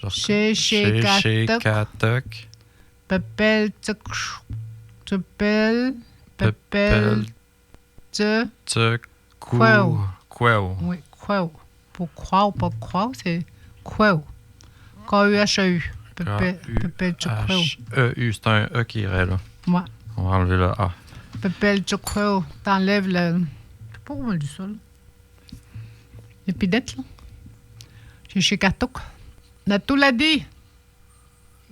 Sheshekatok. Pepel, tchuk. Tupel. Pepel. Tchuk. Tchoukou. Kweo. Oui, kwao. Pour croire ou pas croire, c'est kwao. K-U-H-E-U. Pepel, tchukwao. H-E-U. C'est un E qui irait là. Ouais. On va enlever le A. Pepel, tchukwao. T'enlèves le... Je sais pas comment on dit ça, là. L'épidette, là. Sheshekatok. Natou l'a dit.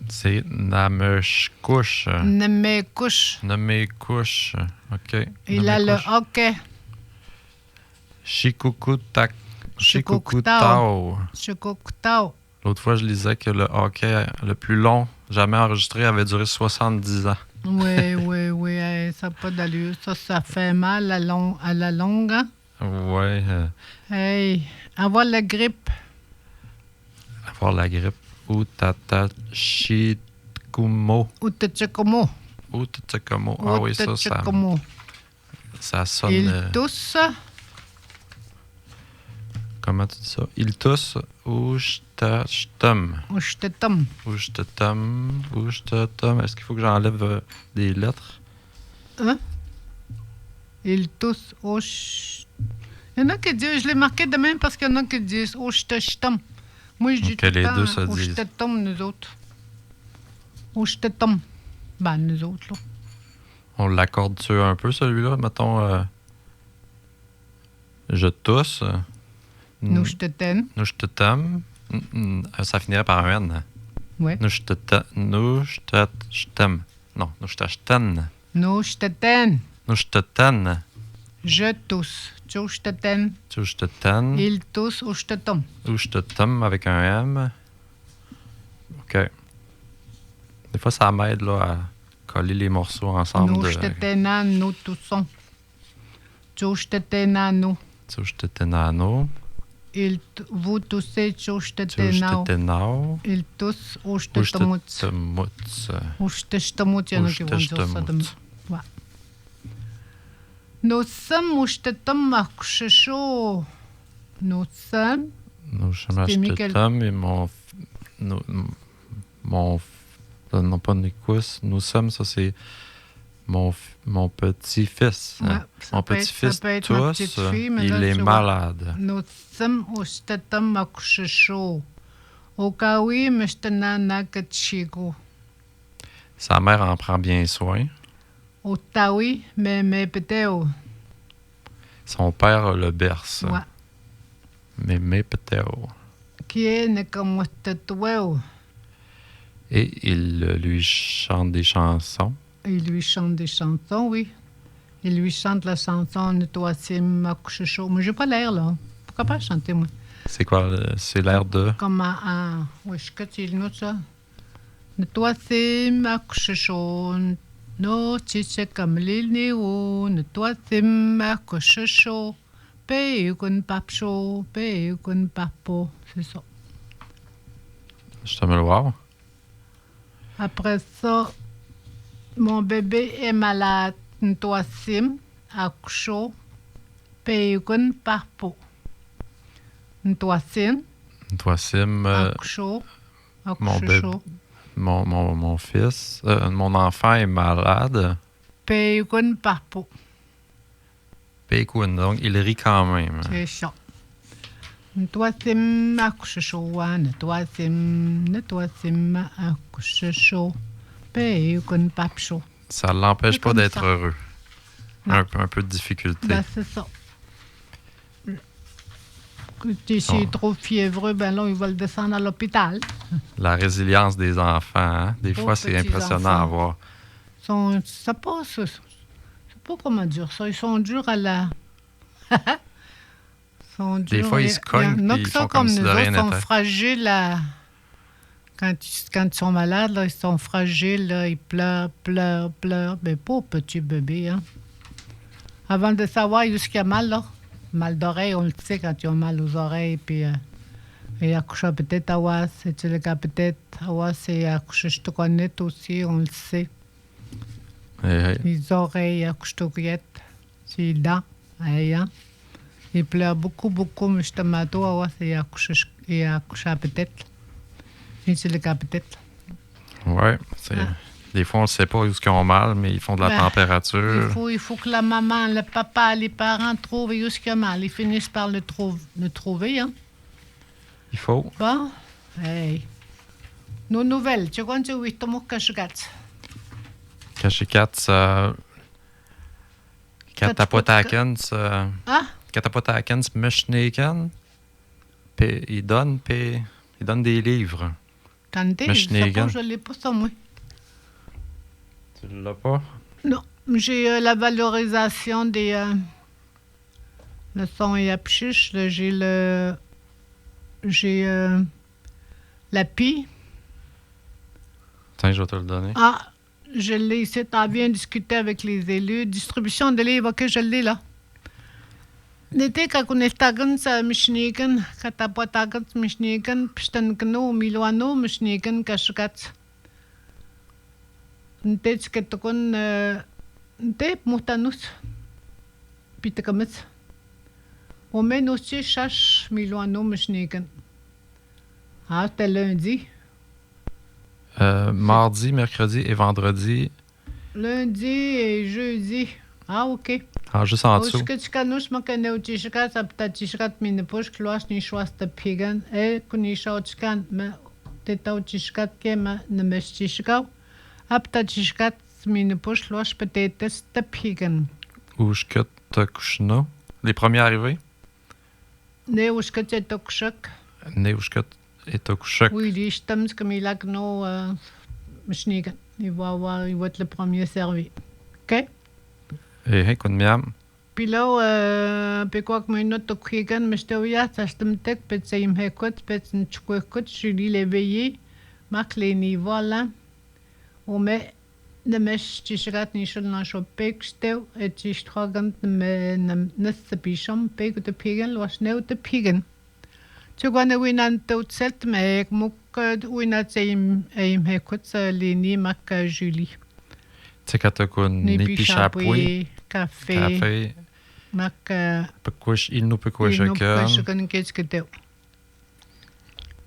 C'est Nameshkush. Nemekush. Namekush. OK. Il a le hockey. Shikukutak. Shikukutao. Shikukutao. Shikukutao. L'autre fois, je lisais que le hockey le plus long jamais enregistré avait duré 70 ans. Oui, hey, ça n'a pas d'allure. Ça fait mal à la longue. Hein? Ouais, Hey, avoir la grippe. avoir la grippe. Utatachikumo. Utachikomo. Utatachikomo. Ah oui, ça sonne. Il tousse. Comment tu dis ça? Il tousse. Ushtatum. Ushtatum. Ushtatum. Ushtatum. Est-ce qu'il faut que j'enlève des lettres? Hein? Il tousse. Ush. Il y en a qui disent, je l'ai marqué de même parce qu'il y en a qui disent Ushtatum. Moi, je dis tout les le temps deux se disent. Ushtatum, nous autres. Ushtatum. Ben, nous autres, là. On l'accorde-tu un peu, celui-là? Mettons, je tousse. Nous, je te t'aime. Nushtatam. Ça finirait par un N. Ouais. Nushtatam. Non, nushtachten. Nous, je te t'aime. Nushtaten. Je tousse. Tu je te t'aime. Tushtaten. Il tousse, Ushtatum. Ushtatum avec un M. OK. Des fois, ça m'aide là, à coller les morceaux ensemble. Nous, je te t'aime, nous toussons. Tu je te t'aime, nous. Tushtatenano. Vous toussez, tu je te t'aime. Tushtatenao. Il tousse, Ushtatumut. Ushtatemuts. Ushtatumut, il y en a qui vont dire ça demain. Ouais. Nous sommes Ushtatum à coucher chaud. Nous sommes. Nous sommes Ushtatum et non pas Nikus. Nous sommes, ça c'est mon petit-fils. Ouais, Hein? Mon petit-fils tousse, fille, il est malade. Nous sommes Ushtatum à coucher chaud. Au cas où, mais je te n'en que chigo. Sa mère en prend bien soin. Au taoui, mais peut-être. Son père le berce. Ouais. Mais peut-être. Qui est ne comme toi. Et il lui chante des chansons. Il lui chante des chansons, oui. Il lui chante la chanson Ne toi sim à coucher chaud. Mais j'ai pas l'air, là. Pourquoi pas chanter, moi? C'est quoi? C'est l'air de... Comme un... Oui, je sais le nom de ça. Ne toi sim à coucher chaud. No, chiche comme l'île néo. Ne toi sim à coucher chaud. Paye qu'on pape chaud. Paye qu'on pape. C'est ça. Je te me le voir. Après ça, mon bébé est malade. Toi sim à coucher chaud. Paye qu'on pape. Toi sim. Toi, Sim, mon fils, mon enfant est malade. Peikun papo. Peikun, donc il rit quand même. C'est ça. Toi sim akushishoa, toi sim akushisho. Peikun papcho. Ça ne l'empêche pas d'être ça. heureux. Un peu de difficulté. Ben, c'est ça. Si il est trop fiévreux, ben là, il va le descendre à l'hôpital. La résilience des enfants, hein? Des fois, c'est impressionnant à voir. C'est pas comment dire ça. Ils sont durs à la... Des fois, ils se cognent et ils font comme si de rien n'était. Ils sont fragiles quand ils sont malades, là, ils sont fragiles, là, ils pleurent. Mais pas petit bébé, hein. Avant de savoir où ce qu'il y a mal, là. Mal d'oreille, on le sait quand ils ont mal aux oreilles, puis et accoucher peut-être à Awas, c'est le cas peut-être à Awas et accoucher je te connais aussi, on le sait. Les oreilles, accoucher te connais, c'est les dents, hein. Il pleure beaucoup, mais je te mato à Awas et accoucher peut-être. Et c'est le cas peut-être. Oui, des fois, on ne sait pas où ils ont mal, mais ils font de la température. Il faut que la maman, le papa, les parents trouvent où ils ont mal. Ils finissent par le trouver. Hein? Il faut. Bon, hey. Nos nouvelles. Tu vois, tu es tombé Kashikat. Kashikat, Katapotakens. Katapotakens Meshnaken. Il donne des livres. Tandis, je ne l'ai pas ça, moi. Tu l'as pas? Non. J'ai la valorisation des leçons et apchiches. J'ai l'API. Tiens, je vais te le donner. Ah, je l'ai ici. T'as bien discuté avec les élus. Distribution de livres, OK, je l'ai là. L'été, quand on est tagan, ça m'chnigan, quand t'as pas tagan, m'chnigan, p'chtan kno, milwano, m'chnigan, kashkat. N'té, t'ketokon, n'té, moutanus, pitakamis. On mène aussi chache, milwano, m'chnigan. Ah, c'était lundi. Mardi, mercredi et vendredi. Lundi et jeudi. Ah, OK. Ah, juste en dessous. Ushkachkanush makane uchishka saptachishkat minepush kloas ni shwasta pigan e kunishauchkan ma teta uchishkat kema nemeshishka aptachishkat minepush kloas patates ta pigan. Ushkat Kushno. Les premiers arrivés. Ne ushkachetokshak. Ne Ushkat et Tokushak. Oui, les stams comme il a que nos machnigan. Il va être le premier servi. OK? Hey, Kunmiam. Puis là, puis quoi que moi, notre krigan, mais je te vois, ça je te mets, puis ça y me écoute, puis tu écoutes, je lis l'éveillé, marque les niveaux là, on met de mes t-shirts, ni chou dans le pek, je et tu stragan ne se picham, pek de pigan, lo sneeuw de pigan. Tu vois, ne winan tout selt, mais mouk, winat ça y me écoute, les ni marque Julie. Tsekatokun, Nipichapui. Café. Mak Pekush, il nous Pekushakan.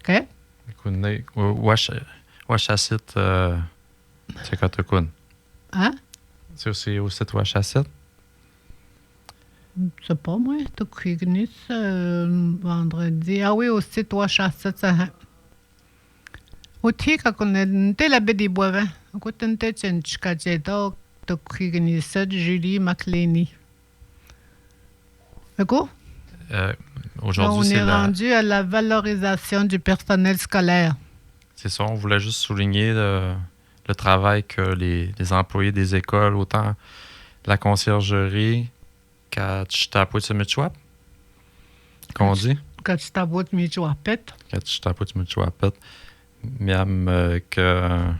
OK? Kunne, Washasit, Tsekatokun. Hein? C'est aussi au site Washasit. C'est pas moi, tu crignais vendredi. Ah oui, au site Washasit, ça. Au tic, quand on est la baie des boivins. Quand on était en Chicago, tu crignais ça, Julie McLeany. D'accord? Aujourd'hui, on c'est est rendu à la valorisation du personnel scolaire. C'est ça, on voulait juste souligner le travail que les employés des écoles, autant la conciergerie qu'à Tchitapouitimichwap, qu'on dit. Quand tu t'aboues Michwapet. Qu'à Tchitapouitimichwapet, même que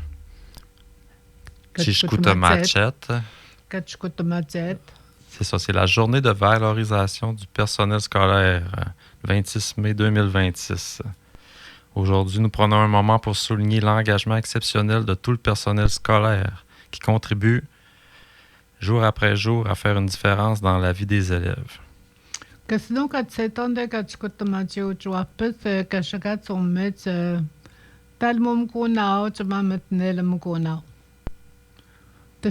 Tchishkoutamachet. C'est ça, c'est la journée de valorisation du personnel scolaire, le 26 mai 2026. Aujourd'hui, nous prenons un moment pour souligner l'engagement exceptionnel de tout le personnel scolaire qui contribue jour après jour à faire une différence dans la vie des élèves. Qu'est-ce donc quand tu t'entends quand tu écoutes Mathieu, tu vois peut-être que chacun son métier, tel moment qu'on a, tu vas maintenir le moment qu'on a.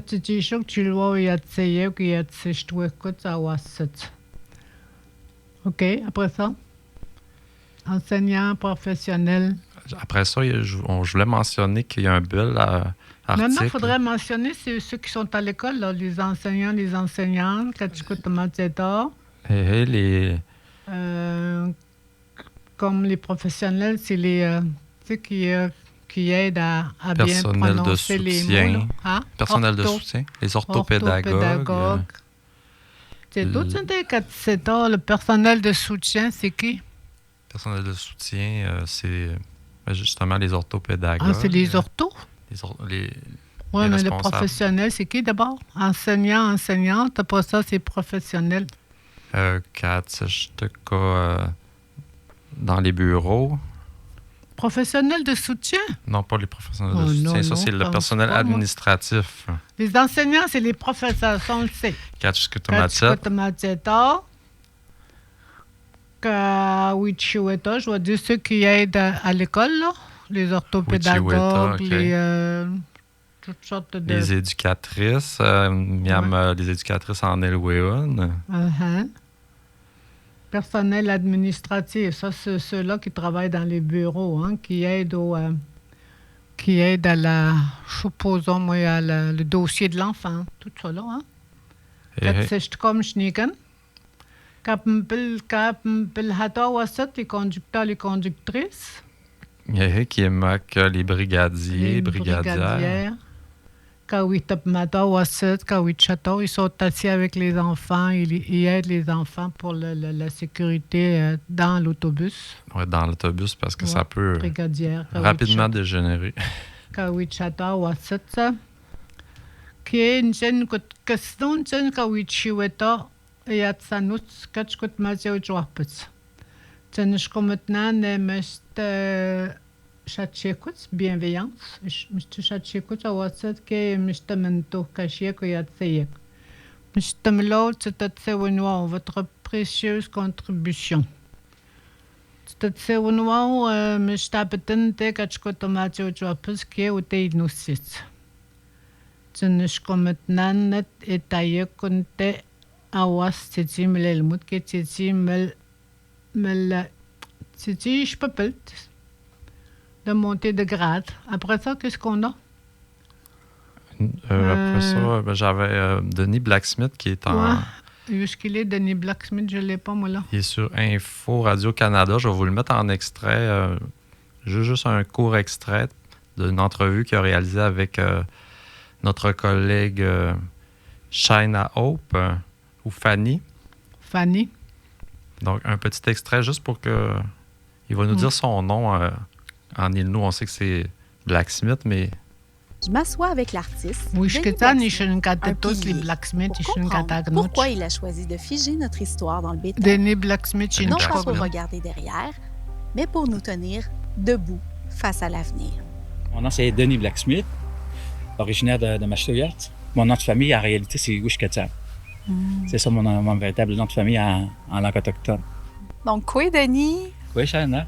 Tu dis que tu le vois, il y a de ces qui y a de ces choses que tu as fait. OK, après ça, enseignant professionnel. Après ça, je voulais mentionner qu'il y a un bel article. Non, il faudrait mentionner ceux qui sont à l'école, là, les enseignants, les enseignantes, quand tu écoutes Mathieu. Comme les professionnels, c'est les ceux qui aident à bien prononcer les mots. Hein? Personnel de soutien, les orthopédagogues. C'est tout ça, le personnel de soutien, c'est qui? Personnel de soutien, c'est justement les orthopédagogues. Ah, c'est les orthos? Oui, mais le professionnel, c'est qui d'abord? Enseignant, enseignante, après ça, c'est professionnel. Dans les bureaux. Professionnels de soutien? Non, pas les professionnels de soutien. Ça, c'est le personnel administratif. Les enseignants, c'est les professeurs, ça, on le sait. Katchikutamacheta. Kawichiweta, je vais dire ceux qui aident à l'école, là. Les orthopédagogues, toutes sortes de... Les éducatrices, les éducatrices en Elwéon. Personnel administratif, ça, c'est ceux-là qui travaillent dans les bureaux, hein, qui aident à la, supposons, moi, le dossier de l'enfant, tout ça là, hein. C'est comme Schnicken. Kapmpel hata wasat, les conducteurs, les conductrices. Qui émaquent les brigadiers, brigadières. Ils sont assis avec les enfants, ils aident les enfants pour la sécurité dans l'autobus. Oui, dans l'autobus, parce que ça peut brigadière, rapidement dégénérer. Kien sen kut kaston sen ka wichiweta yat sanut kachkut mazio joapets. Sen shkometnan mest chatchekut bienveillance. Mr. Chatchekut awasat ke Mr. Mento kashek yat sayek. Mr. Mlo tsetsewenwa votre précieuse contribution. Tsetsewenwa mstapeten te kachkut mazio joapets ke utei nusit. Tsenishkometnanet etayekonte awas titsimel mut ke titsimel je peux de monter de grade. Après ça, qu'est-ce qu'on a? Après ça, j'avais Denis Blacksmith qui est en... Ouais. Jusqu'il est Denis Blacksmith, je ne l'ai pas, moi, là. Il est sur Info Radio-Canada. Je vais vous le mettre en extrait. Juste un court extrait d'une entrevue qu'il a réalisée avec notre collègue Shaina Hope ou Fanny. Fanny. Donc, un petit extrait juste pour que... Il va nous dire son nom en Inuit. On sait que c'est Blacksmith, mais... Je m'assois avec l'artiste. Oui, Denis je Blacksmith, tous les pilier, Blacksmith. pour comprendre pourquoi il a choisi de figer notre histoire dans le béton. Denis Blacksmith, Non pas pour regarder derrière, mais pour nous tenir debout face à l'avenir. Mon nom, c'est Denis Blacksmith, originaire de Mashtoyat. Mon nom de famille, en réalité, c'est Wishkatsak. C'est ça mon véritable nom de famille en langue autochtone. Donc, quoi, Denis? Oui, Shana?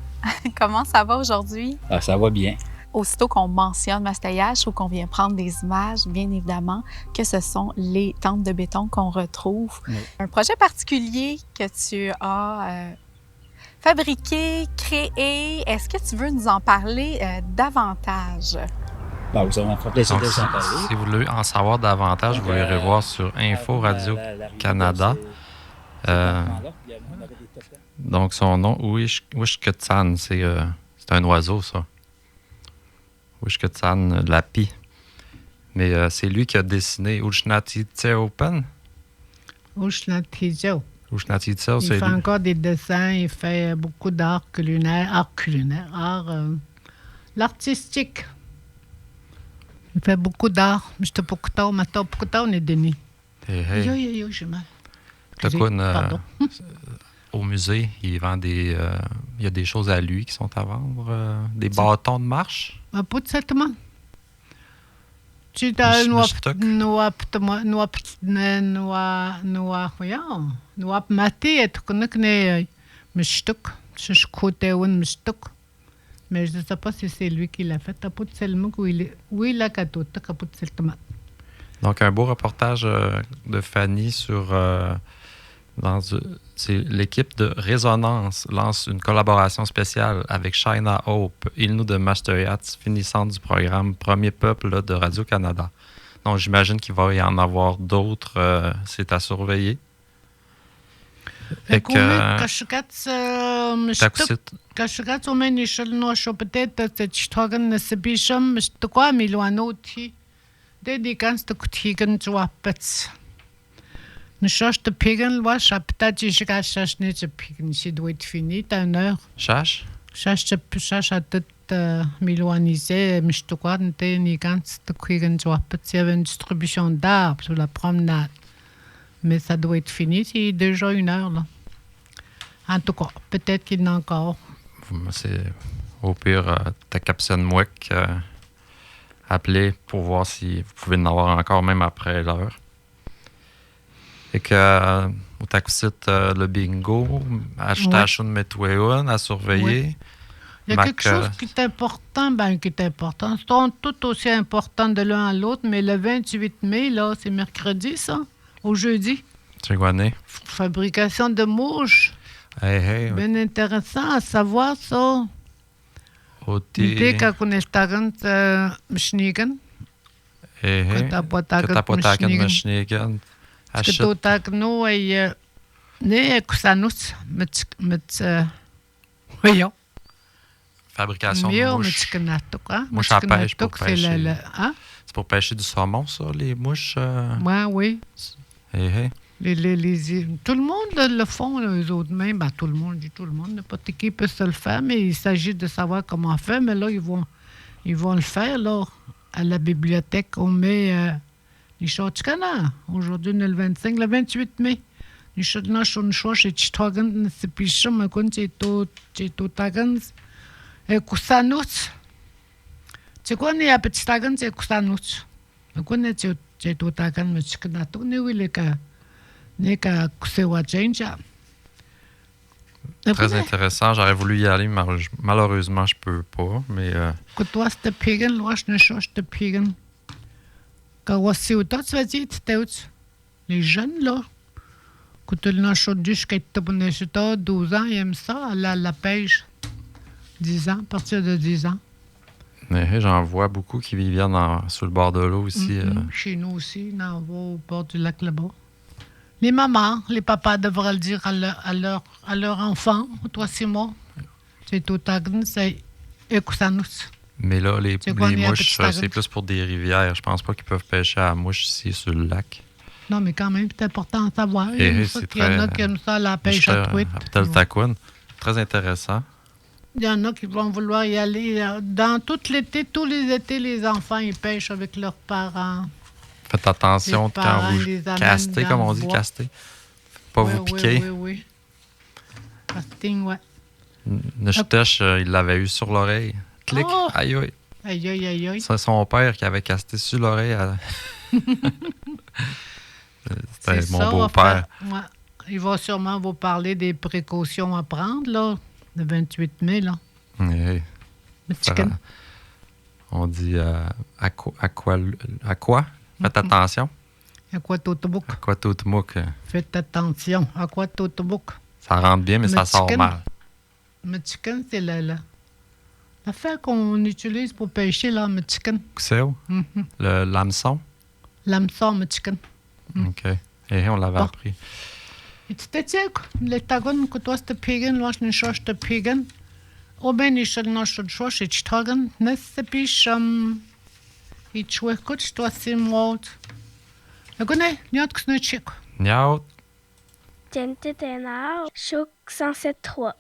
Comment ça va aujourd'hui? Ah, ça va bien. Aussitôt qu'on mentionne Mastoyage ou qu'on vient prendre des images, bien évidemment, que ce sont les tentes de béton qu'on retrouve. Oui. Un projet particulier que tu as fabriqué, créé, est-ce que tu veux nous en parler davantage? Bon, vous avez fait plaisir Donc, de s'en parler. si vous voulez en savoir davantage, vous irez voir sur Info Radio-Canada. Donc, son nom, Wishkatsan, c'est un oiseau, ça. Wishkatsan Lapi. Mais c'est lui qui a dessiné Ushnati Tseopen. Ushnati Tseo. Ushnati Tseo, Il c'est fait lui. encore des dessins, il fait beaucoup d'art culinaire, l'artistique. Il fait beaucoup d'art. Je te pourquoi on est Denis. Hey, hey. J'ai mal. Le Kun, Pardon. au musée, il vend il y a des choses à lui qui sont à vendre. Des bâtons de marche. Un peu de cette main. Tu as maté et connais Mishtuk. Je côté un Mishtuk. Mais je ne sais pas si c'est lui qui l'a fait. T'as pas de seulement où il a gâteau. T'as pas de seulement. Donc, un beau reportage de Fanny sur... l'équipe de Résonance lance une collaboration spéciale avec Shaina Hope, Innu de Mastoyat, finissante du programme Premier Peuple là, de Radio-Canada. Donc, j'imagine qu'il va y en avoir d'autres. C'est à surveiller. Et que... Kashukat o meni shalno shopeteta te chtogan na sabisham mstukwa milwanoti. De kans te kutigan zwapets. Nshаш te pigan wa shapta jishka shashne te pigan si doit être fini t'as une heure. Chache? Chache à tout milwanisé mstukwa te ni kans te kuigan zwapets. Il y avait une distribution d'arbres sur la promenade. Mais ça doit être fini, c'est déjà 1 heure là. En tout cas, peut-être qu'il y en a encore. C'est au pire, ta capitaine Mouek, appelez pour voir si vous pouvez en avoir encore même après l'heure. Et que au taxit le bingo, Ashtashun Metweun à surveiller. Il y a quelque chose qui est important, c'est tout aussi important de l'un à l'autre, mais le 28 mai, là, c'est mercredi, ça, au jeudi. Tchégouané. Fabrication de mouches. Bien intéressant à savoir ça. Dès qu'on est tarant mchnigan. Katapotagan mchnigan. Katapotagan et ne kusanus voyons. Fabrication de mouches. Mouches à pêche pour pêcher. C'est pour pêcher du saumon, ça, les mouches? Oui. Hey. Tout le monde le font, les autres mêmes. Tout le monde, n'importe qui peut se le faire, mais il s'agit de savoir comment faire. Mais là, ils vont le faire. Là, à la bibliothèque, on met Ni shot kana. Aujourd'hui, on est le 25, le 28 mai. Ni shot na shon shwa chez Chitogan, c'est pichon, mais quand tu tagan, et kusanut. Tu connais à petit tagan, c'est kusanut. Mais quand tu tagan, mais tu connais tout, ni oui, les cas. Ni ka kusewa change. Très intéressant. J'aurais voulu y aller, malheureusement, je peux pas. Mais Que toi, c'était pagan, là, je ne cherche de pagan. Quand on s'est au temps, tu vas dire, les jeunes, là, que tu l'as chaud jusqu'à 12 ans, ils aiment ça, la pêche. 10 ans, à partir de 10 ans. mais j'en vois beaucoup qui viennent sur le bord de l'eau aussi. Chez nous aussi, on va au bord du lac là-bas. Les mamans, les papas devraient le dire à leur enfant. Toi, c'est moi. C'est tout tagn, c'est écoutanos. Mais là, les C'est quoi, il y a un mouches, petit tagon? c'est plus pour des rivières. Je pense pas qu'ils peuvent pêcher à la mouche ici sur le lac. Non, mais quand même, c'est important à savoir. Il y, Et ça, c'est il y en a très- qui aiment ça, la pêche à truite. Teltaquin. Très intéressant. Il y en a qui vont vouloir y aller. Dans tout l'été, tous les étés, les enfants, ils pêchent avec leurs parents. Faites attention Les quand parents, vous les amènent castez, dans comme on le dit, bois. castez. Pas Oui, vous piquer. Oui. Casting, ouais. Nechtech, il l'avait eu sur l'oreille. Clic. Oh! Aïe, aïe. Aïe. C'est son père qui avait casté sur l'oreille. C'était C'est mon ça, beau-père. ouais. Il va sûrement vous parler des précautions à prendre, là, le 28 mai, là. Oui. Le chicken. On dit à quoi? Faites attention. À quoi t'autobouk? À quoi tout mouk? Faites attention. À quoi t'autobouk? Ça rentre bien, mais Le ça sort chicken. mal. Le chicken, c'est l'affaire qu'on utilise pour pêcher, là, le chicken. C'est où? L'hameçon? L'hameçon, le chicken. OK. Et on l'avait Bon. appris. Et tu te dis, les tagons, que toi, c'est pagan, là, je ne cherche de pagan. Au ben, ich soll noch schon schwa, ich tagen, nesse bisch, ich schwa, gut, toi, c'est moi. Le connais, n'y a que ce n'est chic. Niaut. Gente Tenard, Choc 107.3.